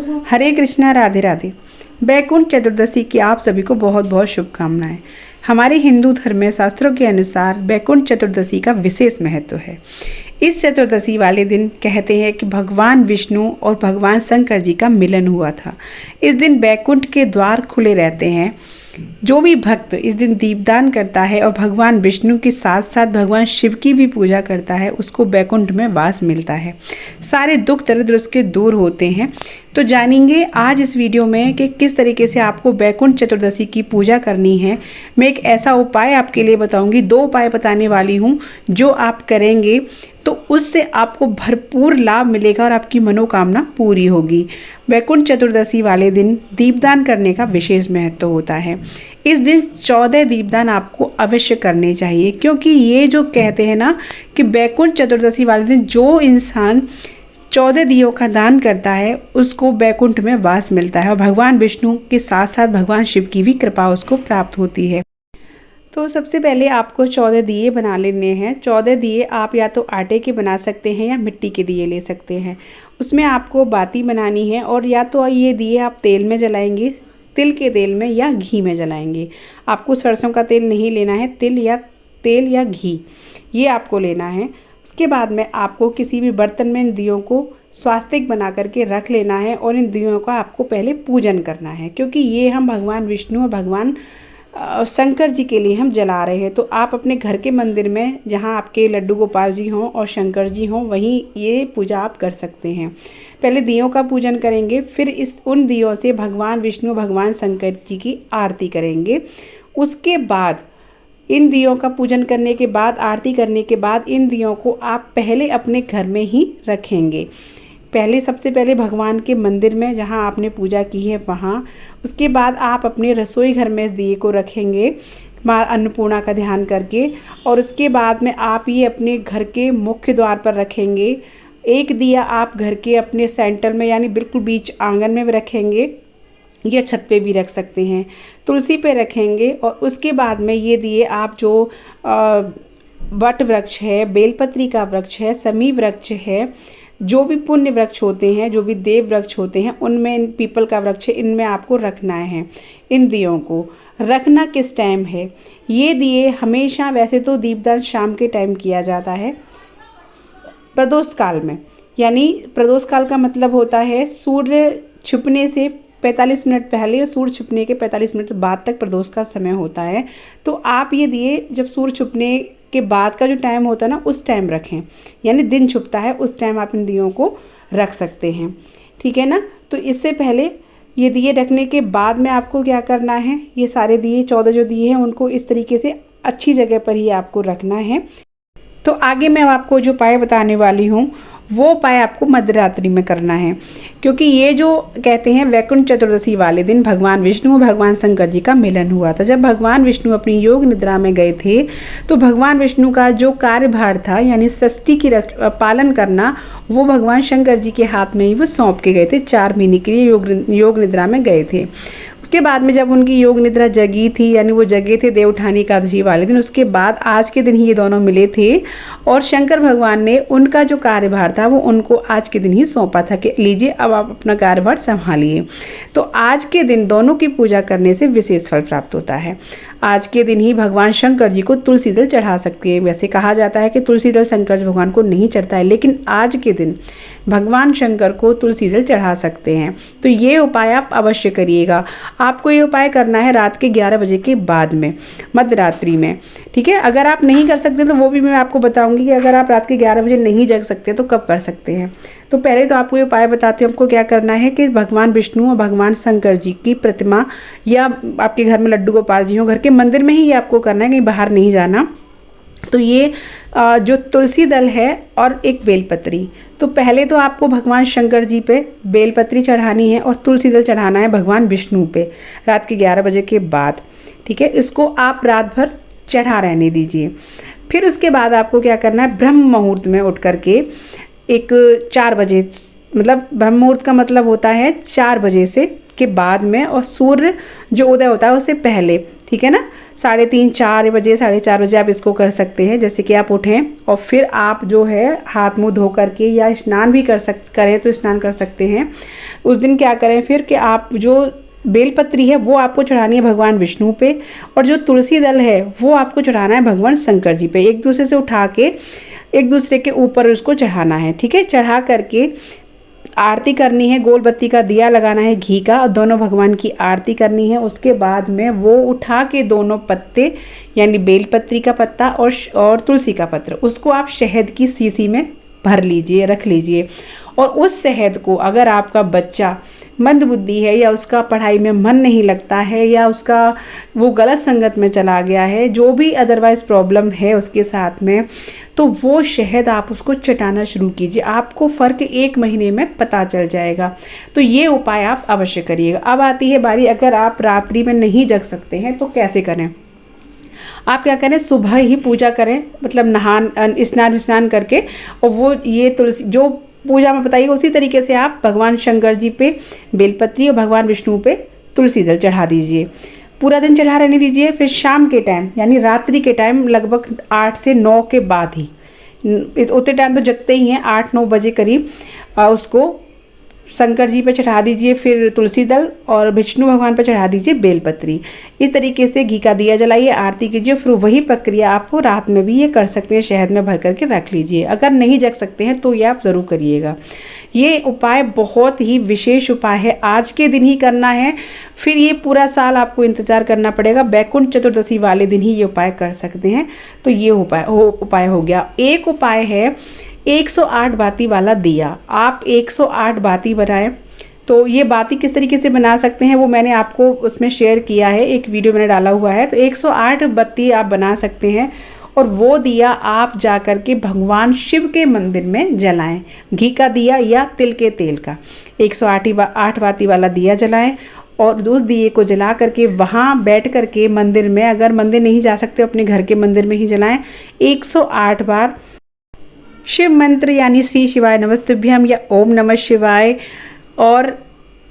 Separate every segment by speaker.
Speaker 1: हरे कृष्णा, राधे राधे। बैकुंठ चतुर्दशी की आप सभी को बहुत बहुत शुभकामनाएं। हमारे हिंदू धर्म में शास्त्रों के अनुसार बैकुंठ चतुर्दशी का विशेष महत्व है। इस चतुर्दशी वाले दिन कहते हैं कि भगवान विष्णु और भगवान शंकर जी का मिलन हुआ था। इस दिन बैकुंठ के द्वार खुले रहते हैं। जो भी भक्त इस दिन दीपदान करता है और भगवान विष्णु के साथ साथ भगवान शिव की भी पूजा करता है, उसको बैकुंठ में वास मिलता है। सारे दुख दर्द उसके दूर होते हैं। तो जानेंगे आज इस वीडियो में कि किस तरीके से आपको बैकुंठ चतुर्दशी की पूजा करनी है। मैं एक ऐसा उपाय आपके लिए बताऊंगी, 2 उपाय बताने वाली हूँ जो आप करेंगे तो उससे आपको भरपूर लाभ मिलेगा और आपकी मनोकामना पूरी होगी। बैकुंठ चतुर्दशी वाले दिन दीपदान करने का विशेष महत्व होता है। इस दिन 14 दीपदान आपको अवश्य करने चाहिए, क्योंकि ये जो कहते हैं ना कि बैकुंठ चतुर्दशी वाले दिन जो इंसान 14 दियों का दान करता है उसको बैकुंठ में वास मिलता है और भगवान विष्णु के साथ साथ भगवान शिव की भी कृपा उसको प्राप्त होती है। तो सबसे पहले आपको 14 दिए बना लेने हैं। 14 दिए आप या तो आटे के बना सकते हैं या मिट्टी के दिए ले सकते हैं। उसमें आपको बाती बनानी है और या तो ये दिए आप तेल में जलाएंगे, तिल के तेल में या घी में जलाएंगे। आपको सरसों का तेल नहीं लेना है, तेल या घी ये आपको लेना है। उसके बाद में आपको किसी भी बर्तन में इन दियों को स्वास्तिक बना करके रख लेना है और इन दियों का आपको पहले पूजन करना है, क्योंकि ये हम भगवान विष्णु और भगवान शंकर जी के लिए हम जला रहे हैं। तो आप अपने घर के मंदिर में जहां आपके लड्डू गोपाल जी हों और शंकर जी हों वहीं ये पूजा आप कर सकते हैं। पहले दियों का पूजन करेंगे, फिर उन दियों से भगवान विष्णु भगवान शंकर जी की आरती करेंगे। उसके बाद इन दियों का पूजन करने के बाद, आरती करने के बाद इन दियों को आप पहले अपने घर में ही रखेंगे। सबसे पहले भगवान के मंदिर में जहां आपने पूजा की है वहां। उसके बाद आप अपने रसोई घर में इस दिए को रखेंगे माँ अन्नपूर्णा का ध्यान करके, और उसके बाद में आप ये अपने घर के मुख्य द्वार पर रखेंगे। एक दिया आप घर के अपने सेंटर में यानी बिल्कुल बीच आंगन में रखेंगे या छत पे भी रख सकते हैं, तुलसी पे रखेंगे। और उसके बाद में ये दिए आप जो वट वृक्ष है, बेलपत्री का वृक्ष है, समी वृक्ष है, जो भी पुण्य वृक्ष होते हैं, जो भी देव वृक्ष होते हैं उनमें, पीपल का वृक्ष है, इनमें आपको रखना है। इन दियों को रखना किस टाइम है? ये दिए हमेशा, वैसे तो दीपदान शाम के टाइम किया जाता है प्रदोष काल में, यानी प्रदोष काल का मतलब होता है सूर्य छुपने से 45 मिनट पहले और सूर्य छुपने के 45 मिनट बाद तक प्रदोष का समय होता है। तो आप ये दिए जब सूर्य छुपने के बाद का जो टाइम होता है ना उस टाइम रखें, यानी दिन छुपता है उस टाइम आप इन दियों को रख सकते हैं, ठीक है ना। तो इससे पहले ये दिए रखने के बाद में आपको क्या करना है, ये सारे दिए 14 जो दिए हैं उनको इस तरीके से अच्छी जगह पर ही आपको रखना है। तो आगे मैं आपको जो उपाय बताने वाली हूँ वो उपाय आपको मध्यरात्रि में करना है, क्योंकि ये जो कहते हैं बैकुंठ चतुर्दशी वाले दिन भगवान विष्णु और भगवान शंकर जी का मिलन हुआ था। जब भगवान विष्णु अपनी योग निद्रा में गए थे तो भगवान विष्णु का जो कार्यभार था यानी सृष्टि की पालन करना, वो भगवान शंकर जी के हाथ में ही वो सौंप के गए थे। 4 महीने के लिए योग निद्रा में गए थे। उसके बाद में जब उनकी योग निद्रा जगी थी, यानी वो जगे थे देवउठानी एकादशी वाले दिन, उसके बाद आज के दिन ही ये दोनों मिले थे और शंकर भगवान ने उनका जो कार्यभार था वो उनको आज के दिन ही सौंपा था कि लीजिए अब आप अपना कार्यभार संभालिए। तो आज के दिन दोनों की पूजा करने से विशेष फल प्राप्त होता है। आज के दिन ही भगवान शंकर जी को तुलसी दल चढ़ा सकती है। वैसे कहा जाता है कि तुलसी दल शंकर भगवान को नहीं चढ़ता है, लेकिन आज के दिन भगवान शंकर को तुलसी दल चढ़ा सकते हैं। तो ये उपाय आप अवश्य करिएगा। आपको ये उपाय करना है रात के 11 बजे के बाद में, मध्यरात्रि में, ठीक है। अगर आप नहीं कर सकते तो वो भी मैं आपको बताऊंगी कि अगर आप रात के 11 बजे नहीं जग सकते तो कब कर सकते हैं। तो पहले तो आपको ये उपाय बताती हूँ। आपको क्या करना है कि भगवान विष्णु और भगवान शंकर जी की प्रतिमा या आपके घर में लड्डू गोपाल जी हो, घर के मंदिर में ही ये आपको करना है, कहीं बाहर नहीं जाना। तो ये जो तुलसी दल है और एक बेलपत्री, तो पहले तो आपको भगवान शंकर जी पे बेलपत्री चढ़ानी है और तुलसी दल चढ़ाना है भगवान विष्णु पे रात के 11 बजे के बाद, ठीक है। इसको आप रात भर चढ़ा रहने दीजिए। फिर उसके बाद आपको क्या करना है, ब्रह्म मुहूर्त में उठ करके एक 4 बजे, मतलब ब्रह्म मुहूर्त का मतलब होता है 4 बजे से के बाद में और सूर्य जो उदय होता है उससे पहले, ठीक है ना। 3:30 4 बजे 4:30 बजे आप इसको कर सकते हैं। जैसे कि आप उठें और फिर आप जो है हाथ मुंह धो करके या स्नान भी करें तो स्नान कर सकते हैं। उस दिन क्या करें फिर कि आप जो बेलपत्री है वो आपको चढ़ानी है भगवान विष्णु पे, और जो तुलसी दल है वो आपको चढ़ाना है भगवान शंकर जी पे। एक दूसरे से उठा के एक दूसरे के ऊपर उसको चढ़ाना है, ठीक है। चढ़ा करके आरती करनी है, गोल बत्ती का दिया लगाना है घी का, और दोनों भगवान की आरती करनी है। उसके बाद में वो उठा के दोनों पत्ते यानी बेलपत्री का पत्ता और तुलसी का पत्र, उसको आप शहद की शीशी में भर लीजिए, रख लीजिए। और उस शहद को अगर आपका बच्चा मंदबुद्धि है या उसका पढ़ाई में मन नहीं लगता है या उसका वो गलत संगत में चला गया है, जो भी अदरवाइज़ प्रॉब्लम है उसके साथ में, तो वो शहद आप उसको चटाना शुरू कीजिए। आपको फ़र्क 1 महीने में पता चल जाएगा। तो ये उपाय आप अवश्य करिएगा। अब आती है बारी, अगर आप रात्रि में नहीं जग सकते हैं तो कैसे करें। आप क्या करें, सुबह ही पूजा करें, मतलब स्नान करके, और वो ये तुलसी जो पूजा में बताइए उसी तरीके से आप भगवान शंकर जी पे बेलपत्री और भगवान विष्णु पे तुलसी दल चढ़ा दीजिए। पूरा दिन चढ़ा रहने दीजिए। फिर शाम के टाइम यानी रात्रि के टाइम लगभग 8 से 9 के बाद ही, उतने टाइम तो जगते ही हैं, 8-9 बजे करीब उसको शंकर जी पे चढ़ा दीजिए। फिर तुलसी दल और विष्णु भगवान पे चढ़ा दीजिए बेलपत्री। इस तरीके से घी का दिया जलाइए, आरती कीजिए। फिर वही प्रक्रिया आपको रात में भी ये कर सकते हैं, शहद में भर करके रख लीजिए। अगर नहीं जग सकते हैं तो ये आप ज़रूर करिएगा। ये उपाय बहुत ही विशेष उपाय है, आज के दिन ही करना है, फिर ये पूरा साल आपको इंतज़ार करना पड़ेगा। बैकुंठ चतुर्दशी वाले दिन ही ये उपाय कर सकते हैं। तो ये उपाय हो गया। एक उपाय है 108 बाती वाला दिया। आप 108 बाती बनाएं। तो ये बाती किस तरीके से बना सकते हैं वो मैंने आपको उसमें शेयर किया है, एक वीडियो मैंने डाला हुआ है। तो 108 बत्ती आप बना सकते हैं और वो दिया आप जा कर के भगवान शिव के मंदिर में जलाएं। घी का दिया या तिल के तेल का 108 बाती वाला दिया जलाएं और उस दिए को जला करके वहाँ बैठ करके मंदिर में, अगर मंदिर नहीं जा सकते अपने घर के मंदिर में ही जलाएं, 108 बार शिव मंत्र यानी श्री शिवाय नमस्तुभ्यम या ओम नमः शिवाय और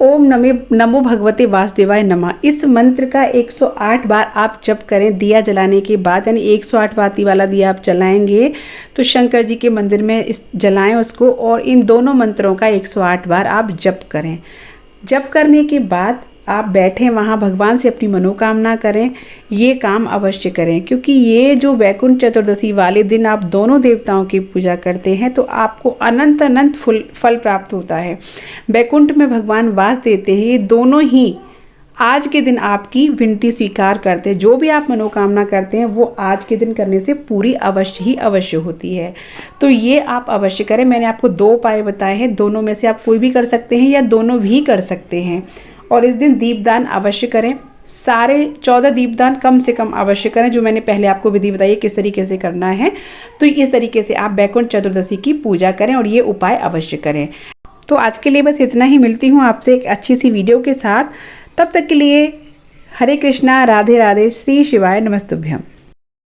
Speaker 1: ओम नमो भगवते वासुदेवाय नमः, इस मंत्र का 108 बार आप जप करें दिया जलाने के बाद। यानी 108 बाती वाला दिया आप जलाएंगे तो शंकर जी के मंदिर में जलाएं उसको, और इन दोनों मंत्रों का 108 बार आप जप करें। जप करने के बाद आप बैठें वहाँ, भगवान से अपनी मनोकामना करें। ये काम अवश्य करें, क्योंकि ये जो वैकुंठ चतुर्दशी वाले दिन आप दोनों देवताओं की पूजा करते हैं तो आपको अनंत अनंत फल प्राप्त होता है। वैकुंठ में भगवान वास देते हैं। ये दोनों ही आज के दिन आपकी विनती स्वीकार करते हैं। जो भी आप मनोकामना करते हैं वो आज के दिन करने से पूरी अवश्य होती है। तो ये आप अवश्य करें। मैंने आपको 2 उपाय बताए हैं, दोनों में से आप कोई भी कर सकते हैं या दोनों भी कर सकते हैं। और इस दिन दीपदान अवश्य करें। सारे 14 दीपदान कम से कम अवश्य करें, जो मैंने पहले आपको विधि बताई किस तरीके से करना है। तो इस तरीके से आप वैकुंठ चतुर्दशी की पूजा करें और ये उपाय अवश्य करें। तो आज के लिए बस इतना ही। मिलती हूँ आपसे एक अच्छी सी वीडियो के साथ। तब तक के लिए हरे कृष्णा, राधे राधे, श्री शिवाय नमस्तुभ्यम।